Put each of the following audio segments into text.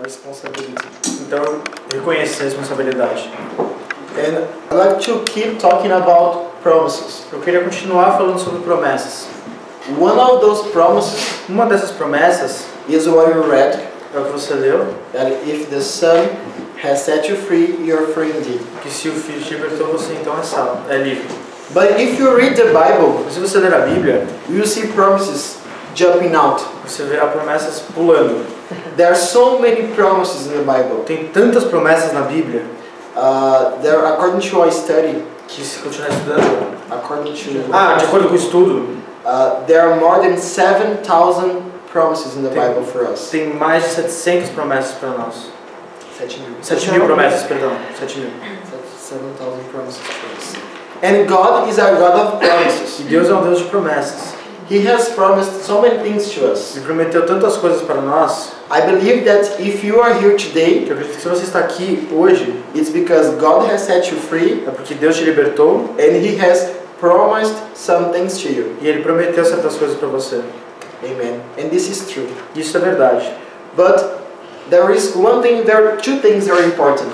responsibility. Então, reconheça essa responsabilidade. And I'd like to keep talking about promises. Eu queria continuar falando sobre promessas. One of those promises Uma dessas promessas is what you read, é o que você leu, that if the Son has set you free, you're free indeed. que se o Filho te libertou, você então é salvo, é livre. But if you read the Bible, Mas se você ler a Bíblia, you see promises jumping out. você verá promessas pulando. There are so many promises in the Bible. Tem tantas promessas na Bíblia According to a study, que se continuar estudando... de acordo com o estudo, there are more than 7,000 promises in the Bible for us. tem mais de 700 promessas para nós. 7,000 promessas, perdão. 7.000. 7,000 promises for us. And God is a God of promises. E Deus é um Deus de promessas. He has promised so many things to us. Ele prometeu tantas coisas para nós. I believe that if you are here today, Que eu acredito que se você está aqui hoje, it's because God has set you free é porque Deus te libertou and He has promised some things to you. e Ele prometeu certas coisas para você. Amen. And this is true. Isso é verdade. But there are two things that are important.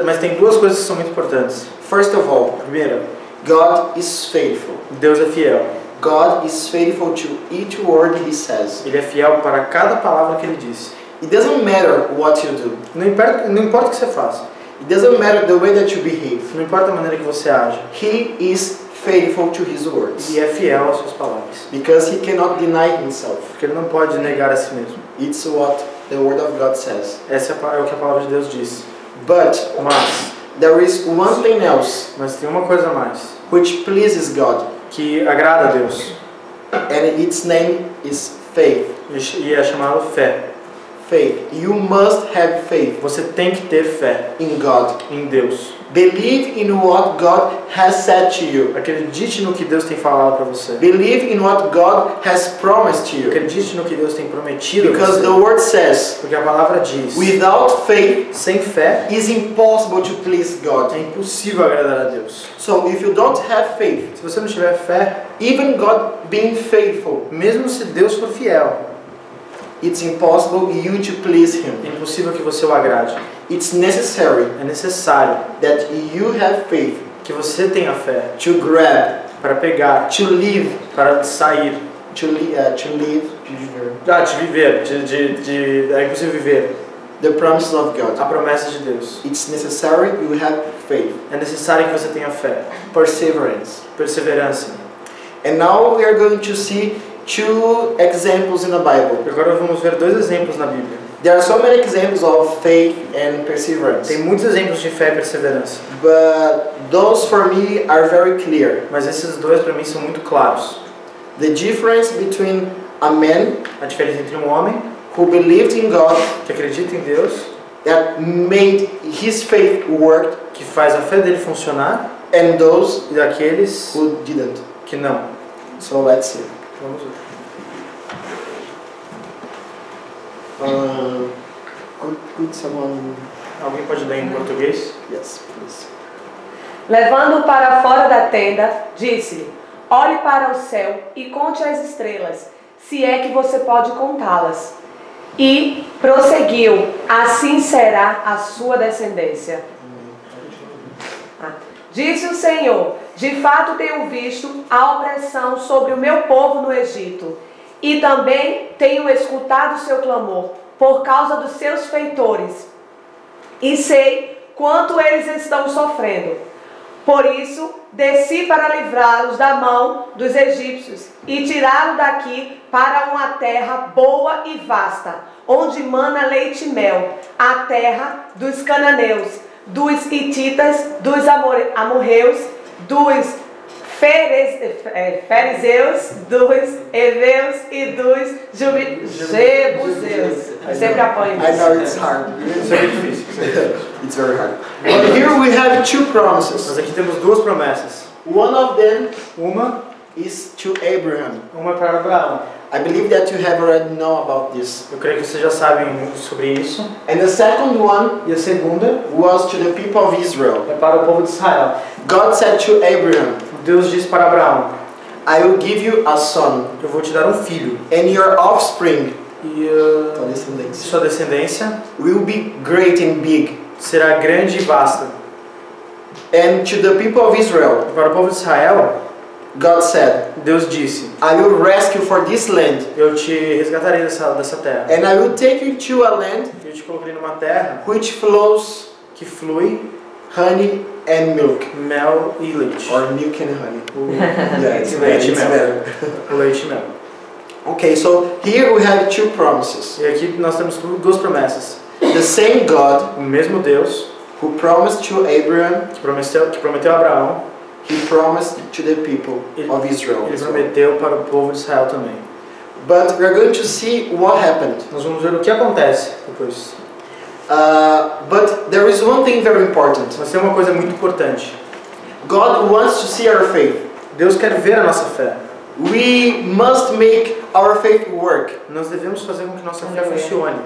Mas tem duas coisas que são muito importantes. First of all, Primeira, God is faithful. Deus é fiel. God is faithful to each word He says. Ele é fiel para cada palavra que Ele disse. It doesn't matter what you do. Não importa o que você faça. It doesn't matter the way that you behave. Não importa a maneira que você age. He is faithful to His words. E é fiel às suas palavras. Because He cannot deny Himself. Porque Ele não pode negar a si mesmo. It's what the Word of God says. Essa é o que a palavra de Deus diz. But Mas there is one thing else tem uma coisa a mais which pleases God, que agrada a Deus. and its name is faith. E é chamado fé. Faith. You must have faith Você tem que ter fé in God. em Deus. Believe in what God has said to you. Acredite no que Deus tem falado para você. Believe in what God has promised to you. Acredite no que Deus tem prometido a Because você. the Word says, Porque a palavra diz, without faith, sem fé it's impossible to please God. é impossível agradar a Deus. So if you don't have faith, Se você não tiver fé, even God being faithful, mesmo se Deus for fiel, it's impossible you to please Him. é impossível que você o agrade. It's necessary É necessário that you have faith que você tenha fé to grab, para pegar, to live, para sair, to live, de viver, é impossível viver the promises of God. a promessa de Deus. It's necessary you have faith, É necessário que você tenha fé, perseverance. perseverança. And now we are going to see two examples in the Bible. Agora vamos ver dois exemplos na Bíblia. There are so many examples of faith and perseverance, Tem muitos exemplos de fé e perseverança, but those for me are very clear. mas esses dois para mim são muito claros. The difference between a man A diferença entre um homem who believed in God, que acredita em Deus, that made his faith work, que faz a fé dele funcionar, and those e daqueles who didn't. que não. So let's see. Vamos ver. Could someone? Alguém pode ler em português? Yes, please. Levando-o para fora da tenda, disse-lhe: olhe para o céu e conte as estrelas, se é que você pode contá-las. E prosseguiu: assim será a sua descendência. Disse o Senhor: de fato tenho visto a opressão sobre o meu povo no Egito, e também tenho escutado o seu clamor por causa dos seus feitores, e sei quanto eles estão sofrendo. Por isso, desci para livrá-los da mão dos egípcios e tirá-los daqui para uma terra boa e vasta, onde mana leite e mel, a terra dos cananeus, dos hititas, dos amorreus, dos fariseus, dos heveus e dos jebuseus. Eu sempre apanho I know it's hard. Isso é bem difícil. It's very hard. But here we have two promises. Mas aqui temos duas promessas. One of them Uma is to Abraham. é para Abraão. I believe that you have already know about this. Eu creio que vocês já sabem muito sobre isso. And the second one E a segunda was to the people of Israel. é para o povo de Israel. God said to Abraham, Deus disse para Abraão: I will give you a son, eu vou te dar um filho, and your offspring E tua descendência, sua descendência will be great and big. será grande e vasta. And to the people of Israel, E para o povo de Israel, God said, Deus disse: I will rescue for this land, eu te resgatarei dessa terra. and I will take you to a land Eu te colocarei numa terra which flows que flui honey and milk. mel e leite. Or milk and honey. Yeah, it's Leite e it's mel. better. Leite e mel. Okay, so here we have two promises. E aqui nós temos duas promessas. The same God O mesmo Deus who promised to Abraham, que prometeu a Abraão, he promised to the people of Israel. ele prometeu para o povo de Israel também. But we're going to see what happened. Nós vamos ver o que acontece depois. But there is one thing very important. Mas tem uma coisa muito importante. God wants to see our faith. Deus quer ver a nossa fé. We must make our faith work. Nós devemos fazer com que nossa fé funcione.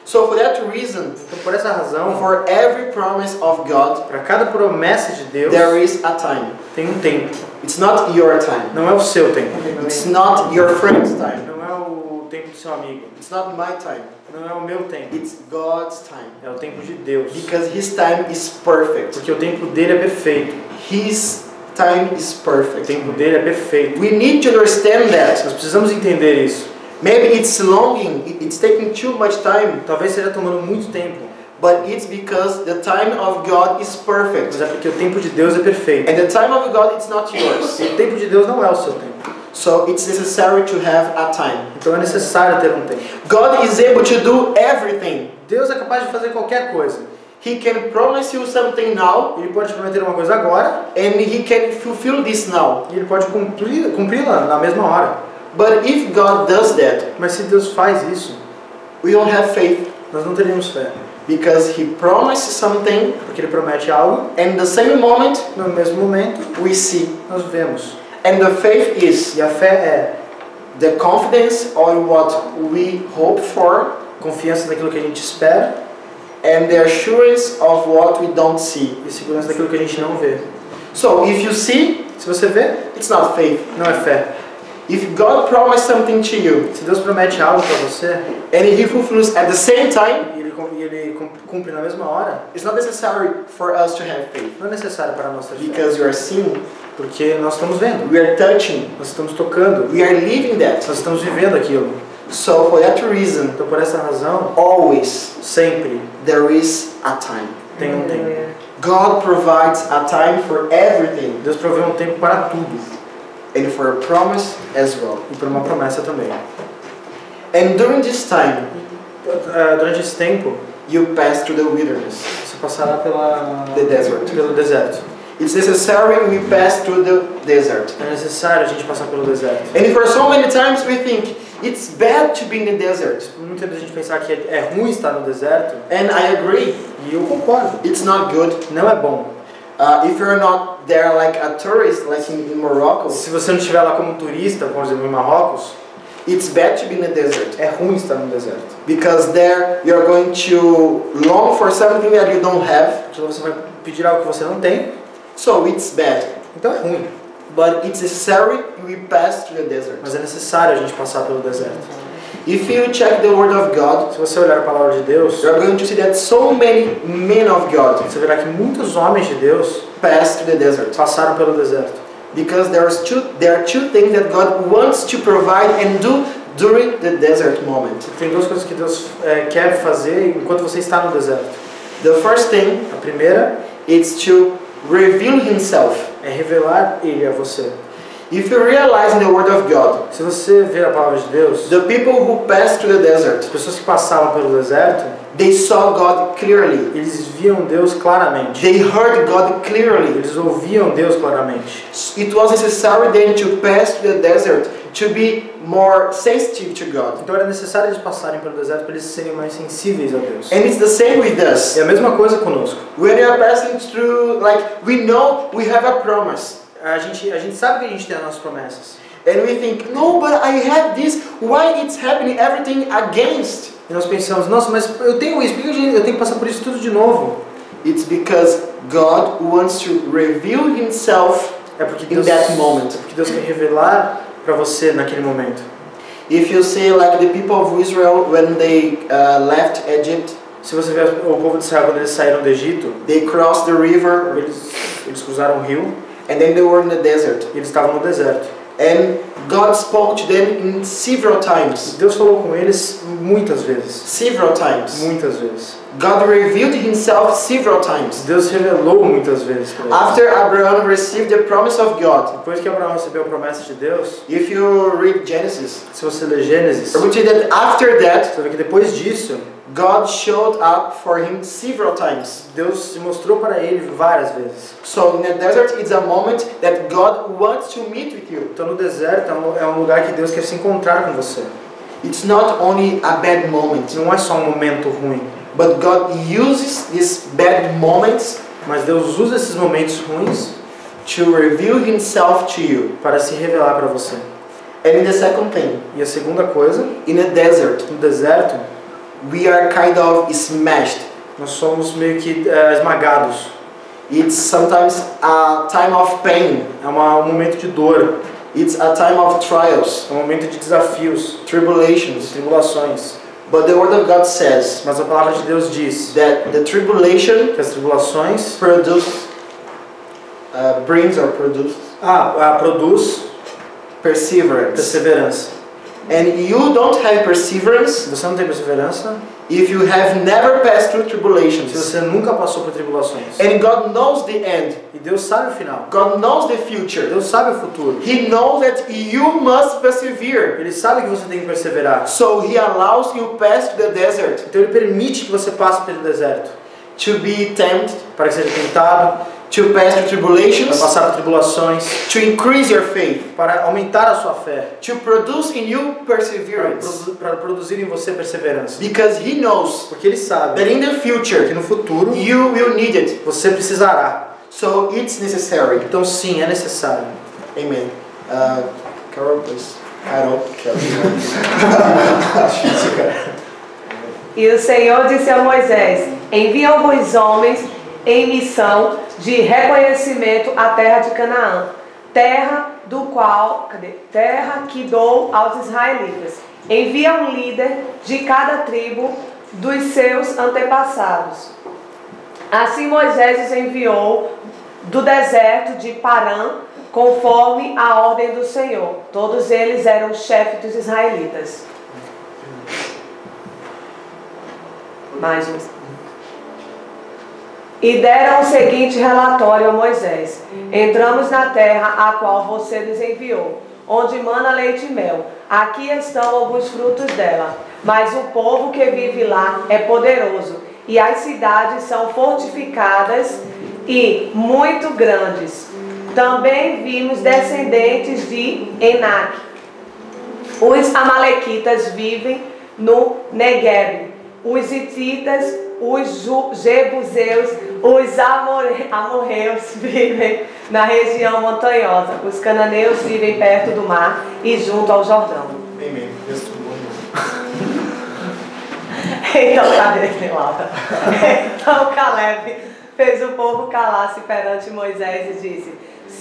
So for that reason, Então, por essa razão, for every promise of God, para cada promessa de Deus, there is a time. tem um tempo. It's not your time. Não é o seu tempo. It's not your friend's time. Não é o tempo do seu amigo. It's not my time. Não é o meu tempo. It's God's time. É o tempo de Deus. Because His time is perfect. Porque o tempo dele é perfeito. His time is O perfect. tempo dele é perfeito. We need to understand that. Nós precisamos entender isso. Maybe it's longing, it's taking too much time, Talvez esteja tomando muito tempo, but it's because the time of God is perfect. mas é porque o tempo de Deus é perfeito. And the time of God is not yours. E o tempo de Deus não é o seu tempo. So it's necessary to have a time. Então é necessário ter um tempo. God is able to do everything. Deus é capaz de fazer qualquer coisa. He can promise you something now, Ele pode te prometer uma coisa agora and He can fulfill this now. e ele pode cumpri-la na mesma hora. But if God does that, Mas se Deus faz isso, we don't have faith, nós não teríamos fé. because He promised something, Porque ele promete algo, and the same moment no mesmo momento we see. nós vemos. And the faith is E a fé é the confidence on what we hope for, confiança naquilo que a gente espera and the assurance of what we don't see. e segurança daquilo que a gente não vê. So if you see, Se você vê, it's not faith. não é fé. If God promised something to you, Se Deus promete algo para você and He fulfills at the same time, e ele cumpre na mesma hora, it's not necessary for us to have faith. não é necessário para nós ter fé. Because we are seeing, Porque nós estamos vendo, we are touching, nós estamos tocando, we are living that. nós estamos vivendo aquilo. So for that reason, Então por essa razão, always sempre there is a time. tem um tempo. God provides a time for everything, Deus provê um tempo para tudo and for a promise as well. e para uma promessa também. And during this time, Durante esse tempo, you pass through the wilderness, você passará the desert. pelo deserto. It's necessary we pass through the desert. É necessário a gente passar pelo deserto. And for so many times we think it's bad to be in the desert. Muitas vezes a gente pensar que é ruim estar no deserto, And I agree, e eu concordo. it's not good. Não é bom. If you're not there like a tourist, like in Morocco, Se você não estiver lá como turista, vamos dizer, em Marrocos, it's bad to be in the desert. é ruim estar no deserto. Because there you're going to long for something that you don't have. Porque você vai pedir algo que você não tem, So it's bad. então é ruim. But it's necessary we pass through the desert. Mas é necessário a gente passar pelo deserto. If you check the Word of God, Se você olhar a palavra de Deus, you're going to see that so many men of God você verá que muitos homens de Deus passed through the desert. passaram pelo deserto. Because there are two things that God wants to provide and do during the desert moment. Tem duas coisas que Deus quer fazer enquanto você está no deserto. The first thing A primeira is to reveal Himself. é revelar Ele a você. If you realize in the Word of God, Se você ver a palavra de Deus, the people who passed through the desert, as pessoas que passavam pelo deserto, they saw God clearly. eles viam Deus claramente. They heard God clearly. Eles ouviam Deus claramente. It was necessary then to pass through the desert to be more sensitive to God. Então era necessário eles passarem pelo deserto para eles serem mais sensíveis a Deus. And it's the same with us. É a mesma coisa conosco. When we are passing through, like, we know we have a promise. A gente sabe que a gente tem as nossas promessas. And we think, no, but I have this. Why it's happening everything against? E nós pensamos, nossa, mas eu tenho isso, por que eu tenho que passar por isso tudo de novo? It's because God wants to reveal Himself É porque in Deus, that moment. é porque Deus quer revelar para você naquele momento. If you see like the people of Israel when they left Egypt, se você vê o povo de Israel quando eles saíram do Egito, they crossed the river, eles cruzaram o rio, and then they were in the desert. E eles estavam no deserto. And God spoke to them in several times. Deus falou com eles muitas vezes. Several times. Muitas vezes. God revealed Himself several times. Deus revelou muitas vezes para eles. After Abraham received the promise of God. Depois que Abraão recebeu a promessa de Deus. If you read Genesis, se você ler Gênesis, you will see that after that, você vê que depois disso, God showed up for him several times. Deus se mostrou para ele várias vezes. So in the desert, it's a moment that God wants to meet with you. Então no deserto é um lugar que Deus quer se encontrar com você. It's not only a bad moment. Não é só um momento ruim. But God uses these bad moments. Mas Deus usa esses momentos ruins to reveal Himself to you. Para se revelar para você. And in the second thing. E a segunda coisa. In a desert. No deserto. We are kind of smashed. Nós somos meio que esmagados. It's sometimes a time of pain. É um momento de dor. It's a time of trials. É um momento de desafios. Tribulations. Tribulações. But the Word of God says. Mas a palavra de Deus diz. That the tribulation. Que as tribulações. Brings or produces. Produz. Perseverance. Perseverança. And you don't have perseverance. Você não tem perseverança. If you have never passed through tribulations. Se você nunca passou por tribulações. And God knows the end. E Deus sabe o final. God knows the future. Deus sabe o futuro. He knows that you must persevere. Ele sabe que você tem que perseverar. So He allows you pass to the desert. Então Ele permite que você passe pelo deserto. To be tempted. Para que seja tentado. To pass through tribulations. Para passar por tribulações. To increase your faith. Para aumentar a sua fé. To produce in you perseverance. Para produzir em você perseverança. Because He knows. Porque Ele sabe. That in the future. Que no futuro. You will need it. Você precisará. So it's necessary. Então sim, é necessário. Amen. Carol, please. Carol. E o Senhor disse a Moisés: envia alguns homens em missão de reconhecimento à terra de Canaã, terra que dou aos israelitas. Envia um líder de cada tribo dos seus antepassados. Assim Moisés os enviou do deserto de Parã, conforme a ordem do Senhor. Todos eles eram chefes dos israelitas. Mais um. E deram o seguinte relatório a Moisés: entramos na terra a qual você nos enviou, onde mana leite e mel. Aqui estão alguns frutos dela, mas o povo que vive lá é poderoso, e as cidades são fortificadas e muito grandes. Também vimos descendentes de Enac. Os amalequitas vivem no Negueb, os hititas, os jebuseus, os amorreus vivem na região montanhosa. Os cananeus vivem perto do mar e junto ao Jordão. Amém. Então, cadê Laura? Então Caleb fez o povo calar-se perante Moisés e disse: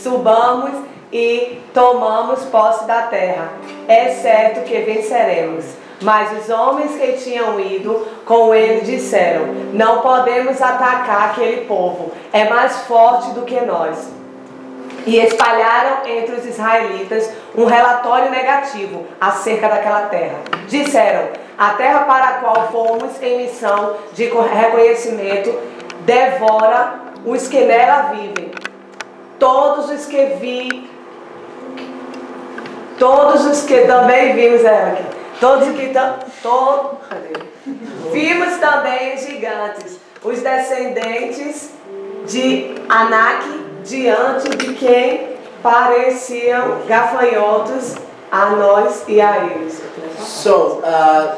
subamos e tomamos posse da terra. É certo que venceremos. Mas os homens que tinham ido com ele disseram: não podemos atacar aquele povo, é mais forte do que nós. E espalharam entre os israelitas um relatório negativo acerca daquela terra. Disseram: a terra para a qual fomos em missão de reconhecimento devora os que nela vivem. Todos os que também vimos aqui. Vimos também os gigantes, os descendentes de Anak, diante de quem pareciam gafanhotos a nós e a eles. So,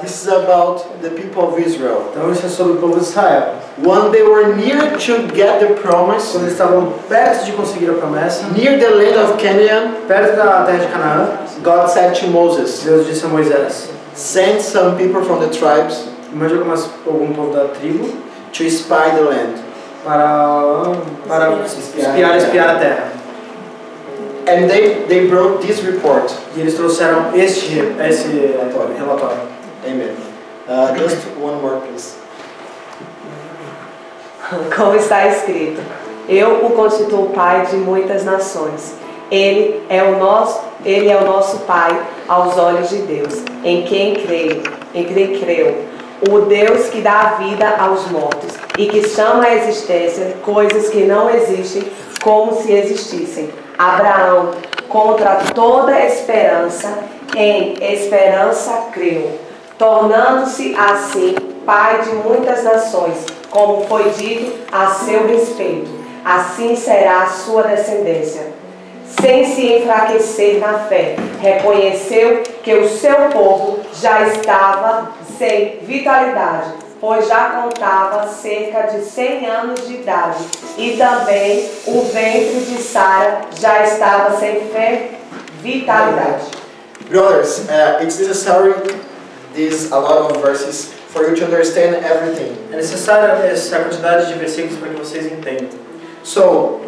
this is about the people of Israel. Então isso é sobre o povo de Israel. When they were near to get the promise, quando eles estavam perto de conseguir a promessa, near the land of Canaan, perto da terra de Canaã, God said to Moses, Deus disse a Moisés: send some people from the tribes, mande algum povo da tribo, to spy the land, para espiar a terra. And they brought this report. E eles trouxeram esse relatório. Amen. Just one more, please. Como está escrito: eu o constituo pai de muitas nações. Ele é o nosso pai aos olhos de Deus, em quem creu. O Deus que dá vida aos mortos e que chama à existência coisas que não existem como se existissem. Abraão, contra toda esperança, em esperança creu, tornando-se assim pai de muitas nações, como foi dito a seu respeito. Assim será a sua descendência. Sem se enfraquecer na fé, reconheceu que o seu povo já estava sem vitalidade, pois já contava cerca de 100 anos de idade, e também o ventre de Sara já estava sem vitalidade. Brothers, it's necessary a lot of verses for you to understand everything. É necessária essa quantidade de versículos para que vocês entendam. So,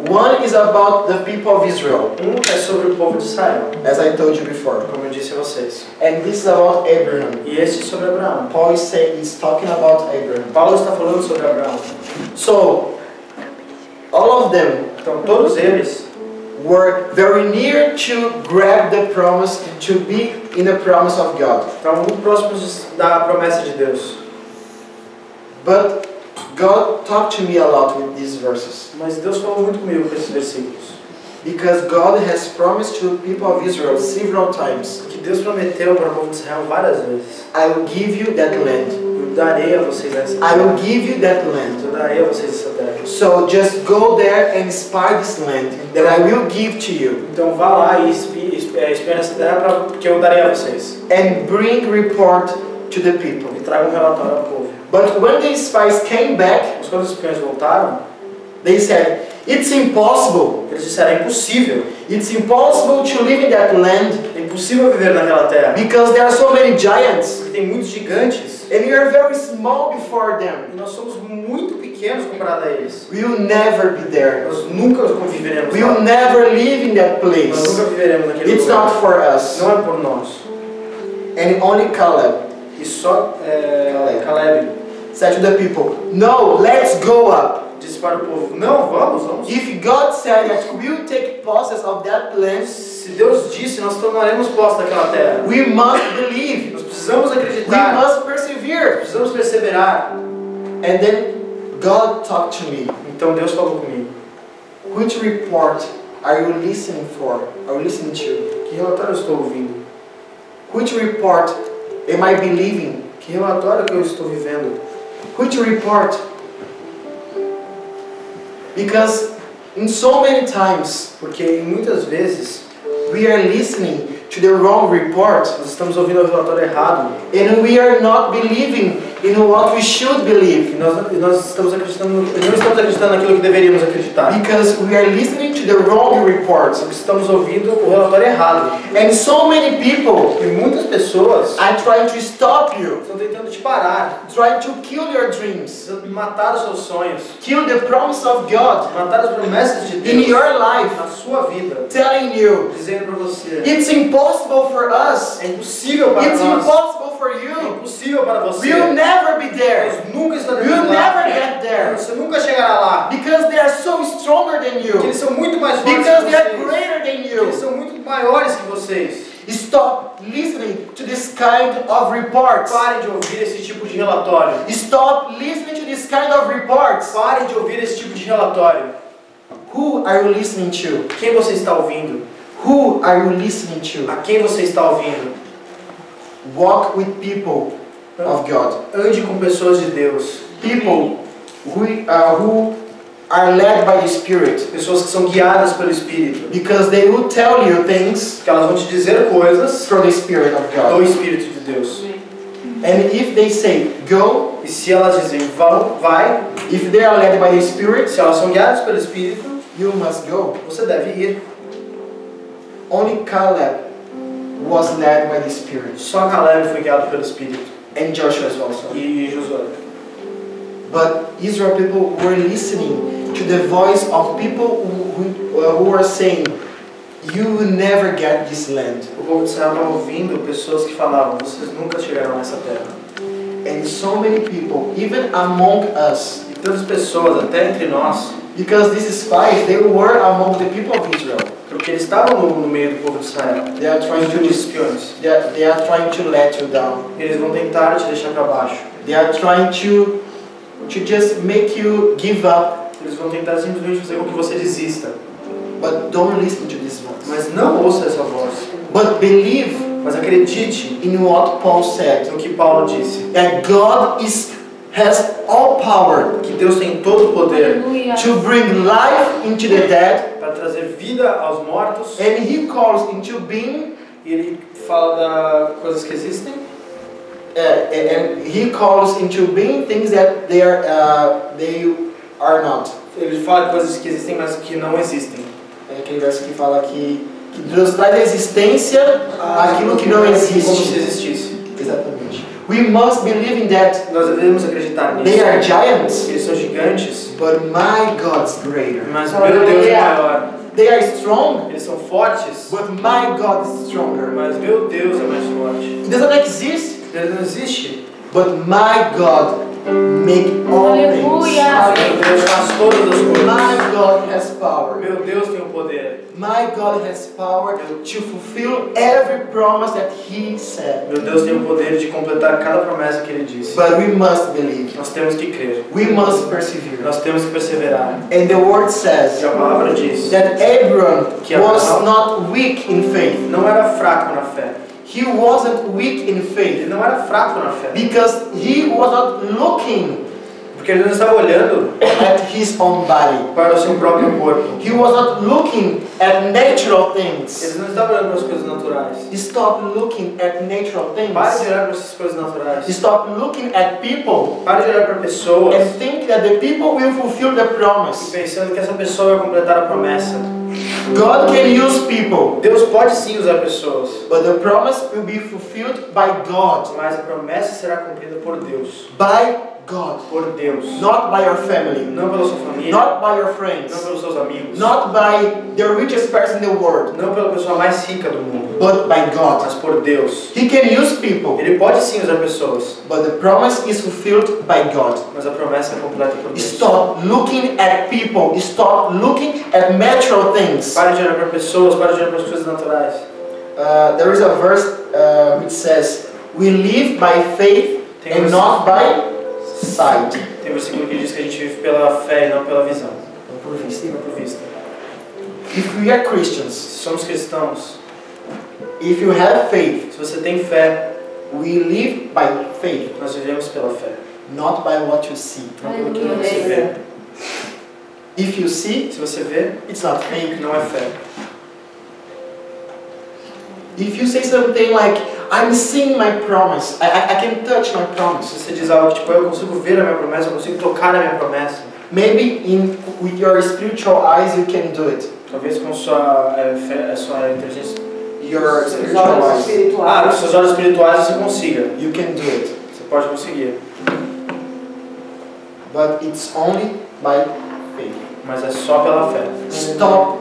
one is about the people of Israel, É sobre o povo de Israel, as I told you before. como eu disse a vocês. And this is about Abraham. E este é sobre Abraão. Paul is talking about Abraham. Paulo está falando sobre Abraão. So, all of them Então todos eles were very near to grab the promise, to be in the promise of God. estavam muito próximos da promessa de Deus. But God talked to me a lot with these verses. Mas Deus falou muito comigo com esses versículos. Because God has promised to the people of Israel several times, Que Deus prometeu para o povo de Israel várias vezes. I will give you that land. Eu darei a vocês essa I terra. will give you that land. Eu darei a vocês essa terra. So just go there and spy this land that I will give to you. Então vá lá e espere essa terra que eu darei a vocês. And bring report to the people. E traga relatório ao povo. But when the spies came back, Mas quando os espiões voltaram, they said, it's impossible. eles disseram: é impossível. It's impossible to live in that land É impossível viver naquela terra. because there are so many giants. Porque tem muitos gigantes. And we are very small before them. E nós somos muito pequenos comparado a eles. We will never be there. Nós nunca conviveremos We lá. will never live in that Nós place. nunca viveremos naquele It's lugar. not for us. Não é por nós. And only Caleb E só Caleb said to the people, no, let's go up. disse para o povo: não, vamos. If God said that we will take possession of that land, Se Deus disse, nós tomaremos posse daquela terra. we must believe. Nós precisamos We acreditar. must persevere. Precisamos perseverar. And then God talked to me. Então Deus falou comigo: Which report are you listening for? Are you listening to? que relatório eu estou ouvindo? Which report am I believing? Que relatório que eu estou vivendo? Which report? Because in so many times Porque muitas vezes we are listening to the wrong report nós estamos ouvindo o relatório errado and we are not believing in what we should e believe nós estamos acreditando, não estamos acreditando naquilo que deveríamos acreditar. because we are listening to the wrong report. Porque estamos ouvindo o relatório errado. And so many people E muitas pessoas are trying to stop you, estão tentando te parar, trying to kill your dreams, tentando matar os seus sonhos, kill the promise of God matar as promessas de in Deus your life, na sua vida, telling you dizendo para você: it's impossible for us, é impossível para it's nós, impossible for é you, impossível para você. we'll never be there, Nós nunca estaremos we'll lá. never get there, Você nunca chegará lá. because they are so stronger than Porque you, eles são muito mais fortes because que they are vocês. greater than Eles you. são muito maiores que vocês. Stop listening to this kind of reports. Parem de ouvir esse tipo de relatório. Stop listening to this kind of reports. Parem de ouvir esse tipo de relatório. Who are you listening to? Quem você está ouvindo? Who are you listening to? A quem você está ouvindo? Walk with people of God. Ande com pessoas de Deus. People who are led by the Spirit. Pessoas que são guiadas pelo Espírito. Because they will tell you things Porque elas vão te dizer coisas from the Spirit of do God. Espírito de Deus. And if they say go, E se elas dizem vão, vai, if they are led by the Spirit, se elas são guiadas pelo Espírito, you must go. você deve ir. Only Caleb was led by the Spirit. Só Caleb foi guiado pelo Espírito. And Joshua as well. E Josué. But Israel people were listening to the voice of people who were saying, you will never get this land. O povo de Israel estava ouvindo pessoas que falavam, vocês nunca chegarão nessa terra. And so many people, even among us, E tantas pessoas, até entre nós, because these spies, they were among the people of Israel. porque eles estavam no meio do povo de Israel, They are trying de to espiões. they are trying to let you down. Eles vão tentar te deixar para baixo. They are trying to just make you give up. Eles vão tentar simplesmente fazer com que você desista. But don't listen to this voice. Mas não ouça essa voz. But believe Mas acredite in what Paul said. no que Paulo disse. That God has all power Que Deus tem todo o poder to bring life into the dead, para trazer vida aos mortos. and He calls into being, E ele fala das coisas que existem. and He calls into being things that they are not. Ele fala de coisas que existem, mas que não existem. É aquele verso que fala que Deus traz à existência aquilo que não Como se existe. existisse. Exatamente. We must believe in that. Nós devemos acreditar nisso. They are giants, Eles são gigantes, but my God's greater. mas meu Deus é maior. They are strong, Eles são fortes, but my God is stronger. mas meu Deus é mais forte. It doesn't exist, Ele não existe, but my God make all things. mas meu Deus faz todas as coisas. My God has power. Meu Deus tem o poder. My God has power to fulfill every promise that He said. Meu Deus tem o poder de completar cada promessa que Ele disse. But we must believe. Nós temos que crer. We must persevere. Nós temos que perseverar. And the word says E a palavra diz that Abraham que was Abraão not weak in faith. não era fraco na fé. He wasn't weak in Ele faith não era fraco na fé. because he was not looking Porque ele não estava olhando at his own body. para o seu próprio corpo. He was not looking at natural Ele things. não estava olhando para as coisas naturais. Stop looking at natural Pare de things. olhar para essas coisas naturais. Stop looking at people Pare de olhar para pessoas and think that the people will fulfill the e promise. pensando que essa pessoa vai completar a promessa. God can use people, Deus pode sim usar pessoas, but the promise will be fulfilled by God. mas a promessa será cumprida por Deus. By God. Por Deus. Not by your family. Não pela sua família. Not by your Não friends. pelos seus amigos. Not by the richest person in the world. Não pela pessoa mais rica do mundo. But by God. Mas por Deus. He can use people, Ele pode sim usar pessoas, but the promise is fulfilled by God. mas a promessa é completa por Deus. Stop looking at people. Stop looking at natural things. Pare de olhar para pessoas, pare de olhar para as coisas naturais. There is a verse which says, "We live by faith and not by sight." Tem um versículo que diz que a gente vive pela fé e não pela visão. Não por vista. Não por vista. If we are Christians, Se somos cristãos, if you have faith, se você tem fé, we live by faith, nós vivemos pela fé. not by what you see. Não pelo que você vê. If you see, Se você vê, it's not faith. não é fé. If you say something like, "I'm seeing my promise, I can touch my Se promise," você diz algo tipo, eu consigo ver a minha promessa, eu consigo tocar na minha promessa, maybe with your spiritual eyes you can do it. talvez com sua sua inteligência, Your Os spiritual olhos eyes, com espirituais. seus olhos espirituais você consiga. you can do it. Você pode conseguir, But it's only by faith. mas é só pela fé. Stop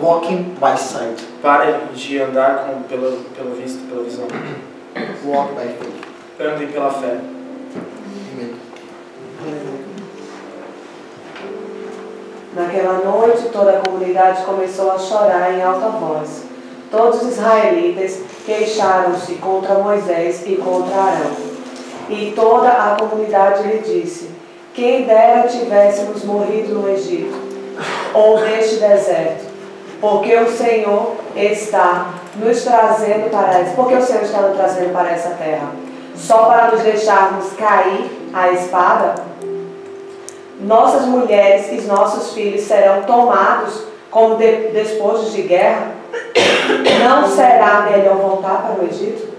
walking by sight. Pare de andar pela vista, pela visão. Walk by faith. Ande pela fé. Amen. Naquela noite, toda a comunidade começou a chorar em alta voz. Todos os israelitas queixaram-se contra Moisés e contra Arão. E toda a comunidade lhe disse: quem dera tivéssemos morrido no Egito, ou neste deserto, porque o Senhor está nos trazendo para essa terra, só para nos deixarmos cair a espada? Nossas mulheres e nossos filhos serão tomados como despojos de guerra? Não será melhor voltar para o Egito?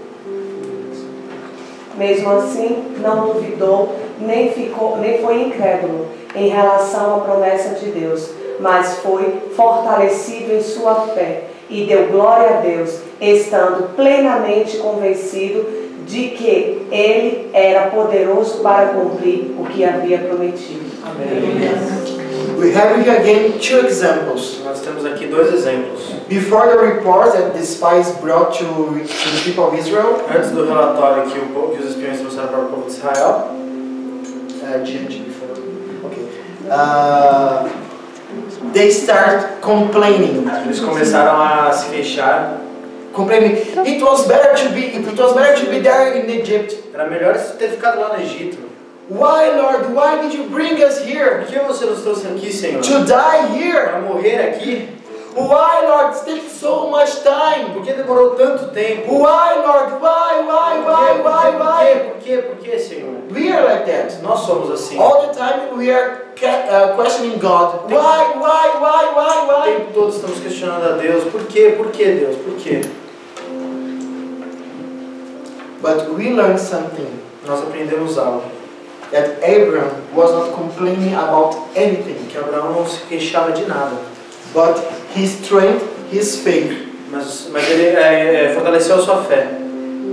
Mesmo assim, não duvidou, nem foi incrédulo em relação à promessa de Deus, mas foi fortalecido em sua fé e deu glória a Deus, estando plenamente convencido de que Ele era poderoso para cumprir o que havia prometido. Amém. We have here again two examples. Nós temos aqui dois exemplos. Before the report that the spies brought to the people of Israel, Antes do relatório que os espiões trouxeram para o povo de Israel, they start complaining. eles começaram a se queixar. Complaining. It was better to be there in Egypt. Era melhor ter ficado lá no Egito. Why, Lord? Why did you bring us here? Por que você nos trouxe aqui, Senhor? To die here? Para morrer aqui? Why, Lord? It takes so much time. Por que demorou tanto tempo? Why, Lord? Why? Por que, Senhor? We are like that. Nós somos assim. All the time we are questioning God. Why? O tempo todo estamos questionando a Deus. Por quê, Deus? Por quê? But we learned something. Nós aprendemos algo. That Abraham was not complaining about anything. Que Abraão não se queixava de nada. But he strengthened his faith. Mas ele fortaleceu a sua fé.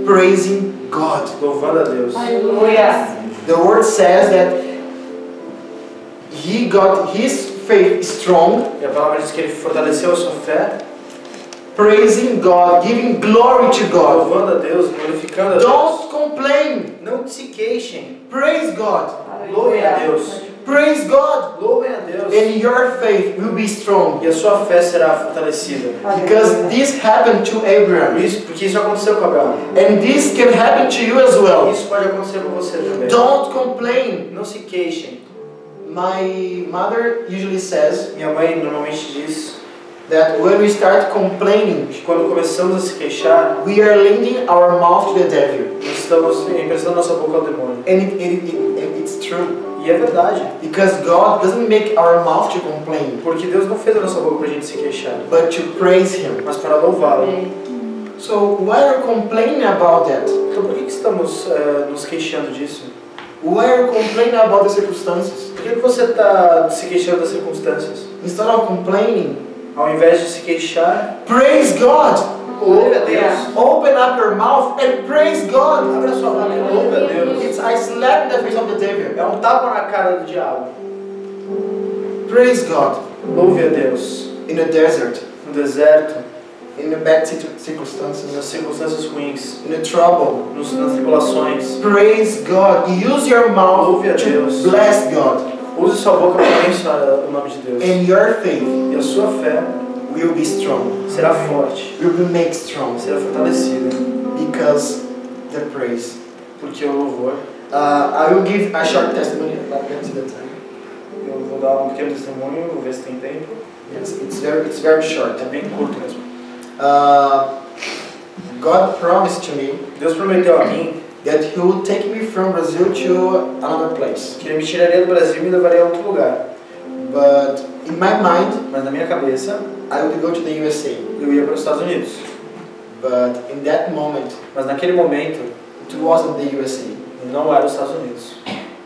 Praising God. Louvando a Deus. Aleluia. The word says that he got his faith strong. E a palavra diz que ele fortaleceu a sua fé. Praising God, giving glory to God. Louvando a Deus, glorificando a Deus. Don't complain. Não se queixem. Praise God. Louvem a Deus. Praise God. Louvem a Deus. And your faith will be strong. E a sua fé será fortalecida. Because this happened to Abraham. Porque isso aconteceu com Abraão. And this can happen to you as well. Isso pode acontecer com você também. Don't complain. Não se queixem. My mother usually says Minha mãe normalmente diz that when we start complaining, que quando começamos a se queixar, we are lending our mouth to the devil. nós estamos emprestando nossa boca ao demônio. And it's true. E é verdade. Because God doesn't make our mouth to complain, Porque Deus não fez a nossa boca para a gente se queixar, but to praise Him. mas para louvá-lo. So why are you complaining about that? Então por que estamos nos queixando disso? Why are you complaining about the circumstances? Por que você está se queixando das circunstâncias? Instead of complaining, Ao invés de se queixar, praise God. louve a Deus. Open up your mouth and praise God. Abra sua boca e louve a Deus. It's I slap the face of the devil. É tapa na cara do diabo. Praise God. Louve a Deus. In the desert, No deserto, in the bad circumstances, nas circunstâncias ruins, in the trouble. nas tribulações. Praise God. Use your mouth Louve a to Deus. bless God. Use sua boca para abençoar o nome de Deus. And your faith E a sua fé will be strong. será forte, Will be made strong será fortalecida. because the praise. Porque o louvor. I will give a short testimony about that to the time. Eu vou dar um pequeno testemunho, vou ver se tem tempo. Yes, it's very short. É bem curto mesmo. God promised to me Deus prometeu a mim that He would take me from Brazil to another place. que Ele me tiraria do Brasil e me levaria a outro lugar. But in my mind, Mas na minha cabeça, I would go to the USA. eu ia para os Estados Unidos. But in that moment, Mas naquele momento, it wasn't the USA. não era os Estados Unidos.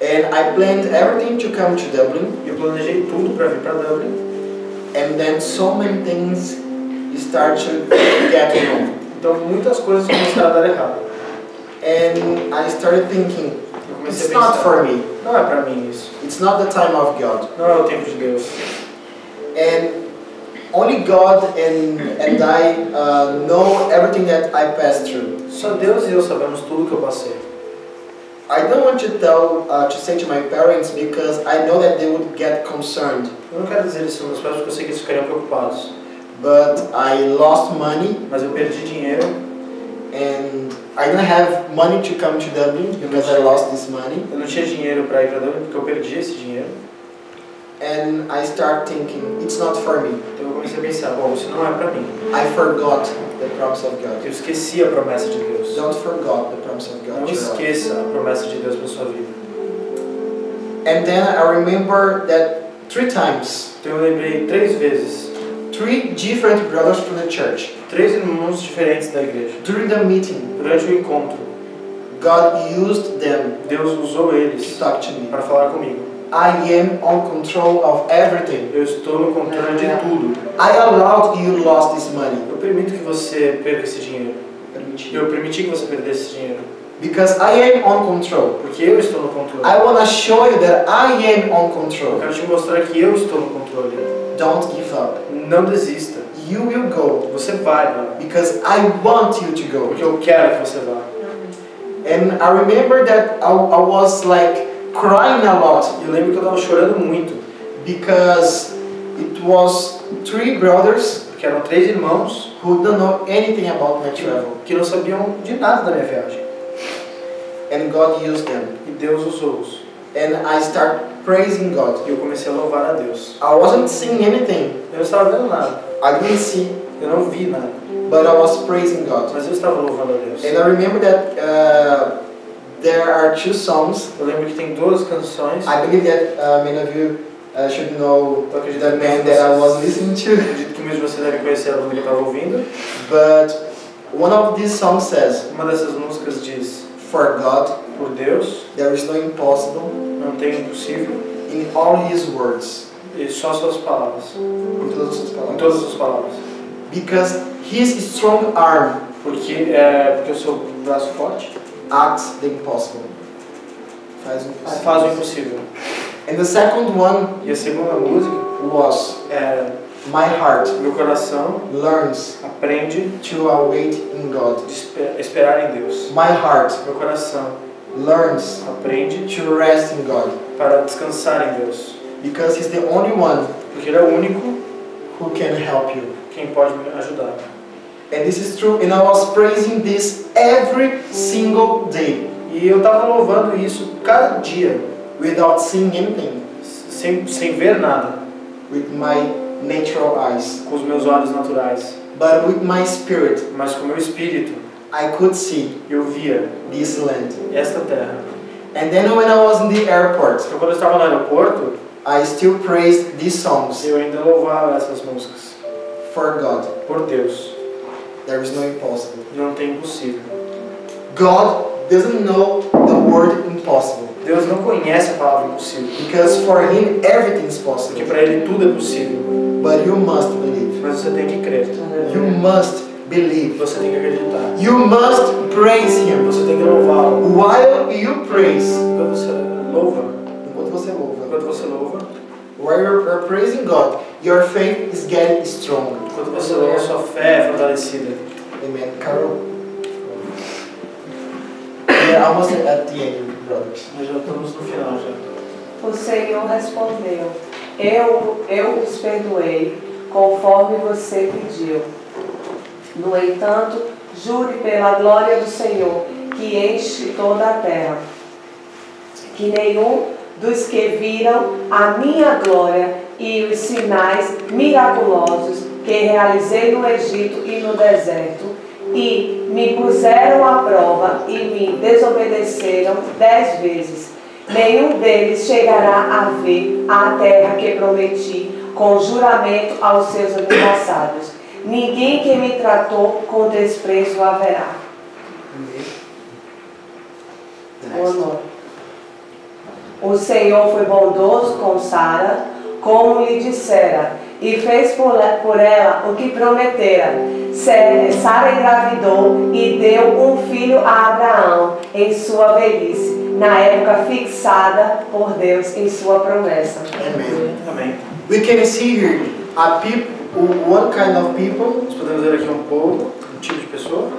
And I planned everything to come to Dublin. E eu planejei tudo para vir para Dublin. And then so many things start to get wrong. Então muitas coisas começaram a dar errado. And I started thinking, Eu comecei it's a not pensar, for me. não é para mim isso. It's not the time of God. Não é o tempo de Deus. And only God and I know everything that I passed through. Só Deus e eu sabemos tudo que eu passei. I don't want to say to my parents because I know that they would get concerned. Eu não quero dizer isso aos meus pais porque eu sei que eles ficariam preocupados. But I lost money Mas eu perdi dinheiro. and I didn't have money to come to Dublin because I lost this money. Eu não tinha dinheiro para ir para Dublin porque eu perdi esse dinheiro. And I start thinking, it's not for me. Então eu comecei a pensar, bom, isso não é para mim. I forgot the promise of God. Eu esqueci a promessa de Deus. Don't forget the promise of God. Não esqueça a promessa de Deus para sua vida. And then I remember that 3 times, Então eu lembrei 3 vezes, 3 different brothers from the church, 3 irmãos diferentes da igreja. during the meeting, Durante o encontro, God used them Deus usou to eles talk to me. para falar comigo. I am on control of everything. Eu estou no controle de tudo. I allowed you lost this money. Eu permito que você perca esse dinheiro. Eu permiti que você perdesse esse dinheiro. Because I am on control. Porque eu estou no controle. I want to show you that I am on Eu control. quero te mostrar que eu estou no controle. Don't give up. Não desista. You will go Você vai, mano. because I want you to go. Porque eu quero que você vá. And I remember that I was like crying a lot E eu lembro que eu estava chorando muito. because it was 3 brothers Porque eram 3 irmãos who don't know anything about my travel. que não sabiam de nada da minha viagem. And God used them. E Deus usou-os. And I start praising God. E eu comecei a louvar a Deus. I wasn't seeing anything. Eu não estava vendo nada. I didn't see, Eu não vi nada. but I was praising God. Mas eu estava louvando a Deus. And I remember that there are 2 songs. Eu lembro que tem 2 canções. I believe that many of you should know Eu acredito the que band that I was listening Eu to. acredito que mesmo você deve conhecer a banda que eu estava ouvindo. But one of these songs says, Uma dessas músicas diz: "For God, por Deus, there is no impossible não tem impossível, in all His words." e só suas palavras. Em todas as suas Em palavras. todas as palavras. Because His strong arm Porque o seu braço forte acts the impossible. faz o impossível. And the second one E a segunda música was, é: "My heart meu coração learns aprende to await in God." a esperar em Deus. My heart Meu coração learns aprende to rest in God. para descansar em Deus. Because He's the only one Porque Ele é o único who can help you. quem pode me ajudar. And this is true, and I was praising this every single day E eu estava louvando isso cada dia, without seeing anything, sem ver nada, with my natural eyes. com os meus olhos naturais. But with my spirit, Mas com o meu espírito, I could see eu via this land. esta terra. And then when I was in the airport, Então, quando eu estava no aeroporto, I still praised these songs. eu ainda louvava essas músicas. For God, Por Deus, there is no impossible. não tem impossível. God doesn't know the word impossible. Deus não conhece a palavra impossível, Because for Him, everything is porque possible. para Ele tudo é possível. But you must believe. Mas você tem que crer, You must believe. você tem que acreditar, You must praise Him. você tem que louvá-lo. While you praise, Enquanto você louva, enquanto você louva, enquanto você louva, while you're praising God, your faith is getting strong. enquanto você louva, sua fé é fortalecida. Amen. Carol? We are almost at the end, brothers. Nós já estamos no final já. O Senhor respondeu: Eu os perdoei, conforme você pediu. No entanto, jure pela glória do Senhor, que enche toda a terra, que nenhum dos que viram a minha glória e os sinais miraculosos que realizei no Egito e no deserto, e me puseram à prova e me desobedeceram 10 vezes, nenhum deles chegará a ver a terra que prometi com juramento aos seus antepassados. Ninguém que me tratou com desprezo haverá. O Senhor foi bondoso com Sara, como lhe dissera, e fez por ela o que prometera. Sara engravidou e deu um filho a Abraão em sua velhice, na época fixada por Deus em sua promessa. Amen. Amém. We can see here a people, one kind of people Nós podemos ver aqui um povo, um tipo de pessoa,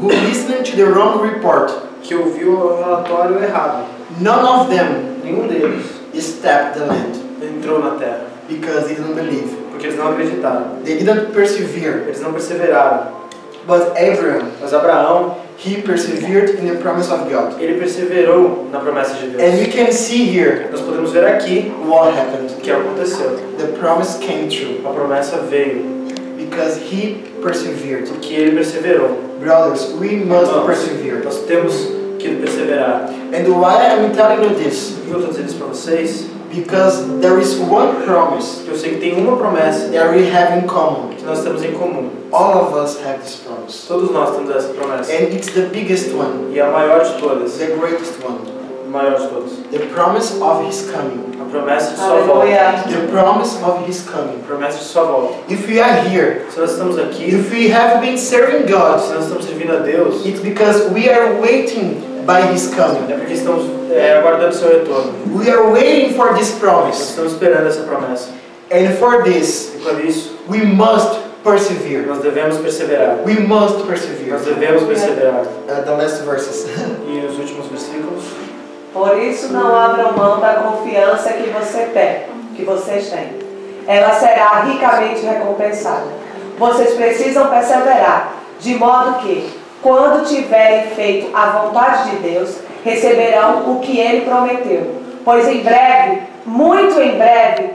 who listened to the wrong report. que ouviu o relatório errado. None of them Nenhum deles stepped the land entrou na terra, because they didn't believe. porque eles não acreditaram. They didn't persevere. Eles não perseveraram. But Abraham, Mas Abraão, he persevered in the promise of God. ele perseverou na promessa de Deus. And we can see here Nós podemos ver aqui what happened. o que aconteceu. The promise came true A promessa veio because he persevered. porque ele perseverou. Brothers, we must Irmãos, persevere. nós temos que perseverar. And why I'm telling you this? Por que eu estou dizendo isso para vocês? Because there is one promise Porque eu sei que tem uma promessa that we have in common. que nós temos em comum. All of us have this promise. Todos nós temos essa promessa. And it's the biggest one, E a maior de todas, the greatest one. o maior de todos. The promise of His coming. A promessa de sua volta. Aleluia. The promise of His coming. A promessa de sua volta. If we are here, Se nós estamos aqui, if we have been serving God, se nós estamos servindo a Deus, it's because we are waiting by His coming. é porque estamos aguardando seu retorno. We are waiting for this Nós promise. estamos esperando essa promessa. And for this, E por isso, we must persevere. nós devemos perseverar. We must persevere. Nós devemos perseverar. The last verses. E os últimos versículos. Por isso não abram mão da confiança que vocês têm. Ela será ricamente recompensada. Vocês precisam perseverar, de modo que, quando tiverem feito a vontade de Deus, receberão o que Ele prometeu. Pois em breve, muito em breve,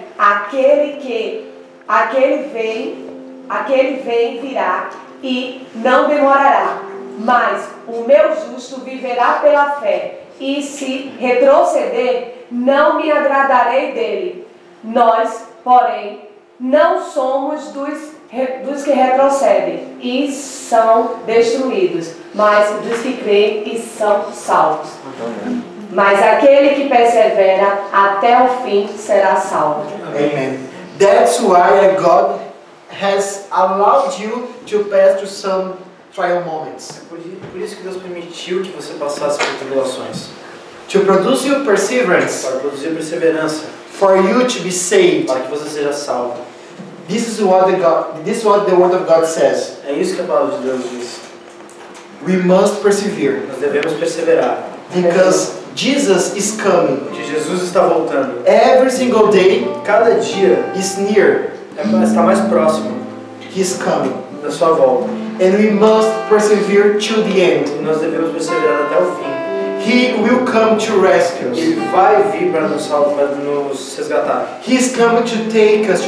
aquele vem virá e não demorará. Mas o meu justo viverá pela fé. E se retroceder, não me agradarei dele. Nós, porém, não somos dos que retrocedem e são destruídos, mas dos que creem e são salvos. Mas aquele que persevera até o fim será salvo. Amen. That's why God has allowed you to pass through some trial moments. Por isso que Deus permitiu que você passasse por tribulações. To produce you perseverance, Para produzir perseverança. for you to be saved. Para que você seja salvo. This is what the Word of God says. É isso que a palavra de Deus diz. We must persevere Nós devemos perseverar. because Jesus is coming. Porque Jesus está voltando. Every single day Cada dia is near. está mais próximo He's coming. da sua volta. And we must persevere to the end. E nós devemos perseverar até o fim. He will come to rescue us. Ele vai vir para nos salvar, para nos resgatar. He's coming to take us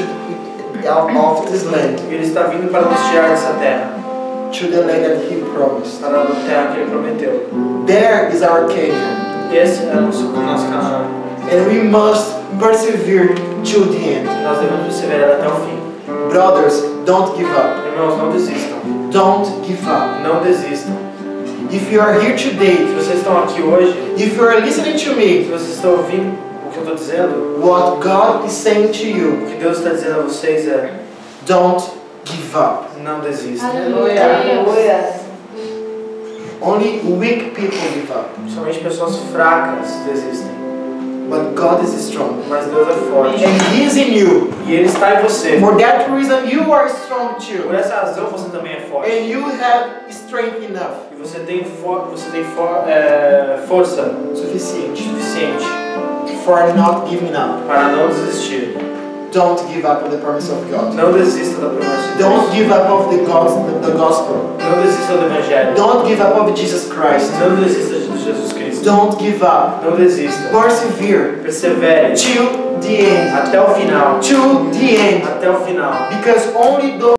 out of this land, Ele está vindo para nos tirar dessa terra. to the land that He promised. Para a terra que Ele prometeu. There is our Canaan. Esse é o nosso Canaã. And we must persevere to the end. Nós devemos perseverar até o fim. Brothers, don't give up. Irmãos, não desistam. Don't give up. Não desistam. If you are here Se today, vocês estão aqui hoje, if you are listening to se me, vocês estão ouvindo o que eu estou dizendo, what God is saying to you, o que Deus está dizendo a vocês é: don't give up. não desistam. Aleluia. Only weak people give up. Somente pessoas fracas desistem. But God is strong. Mas Deus é forte. And He is in you. E Ele está em você. For that reason, you are strong too. Por essa razão você também é forte. And you have strength enough, E você tem força sufficient, suficiente for not giving up. para não desistir. Don't give up on the promise of God. Não desista da promessa de Don't Deus. give up of the gospel. Não desista do Evangelho. Don't give up of Jesus Christ. Não desista de Jesus Cristo. Don't give up. Não desista. Persevere Persevere till the end. até o final. To the end. Até o final. Because only those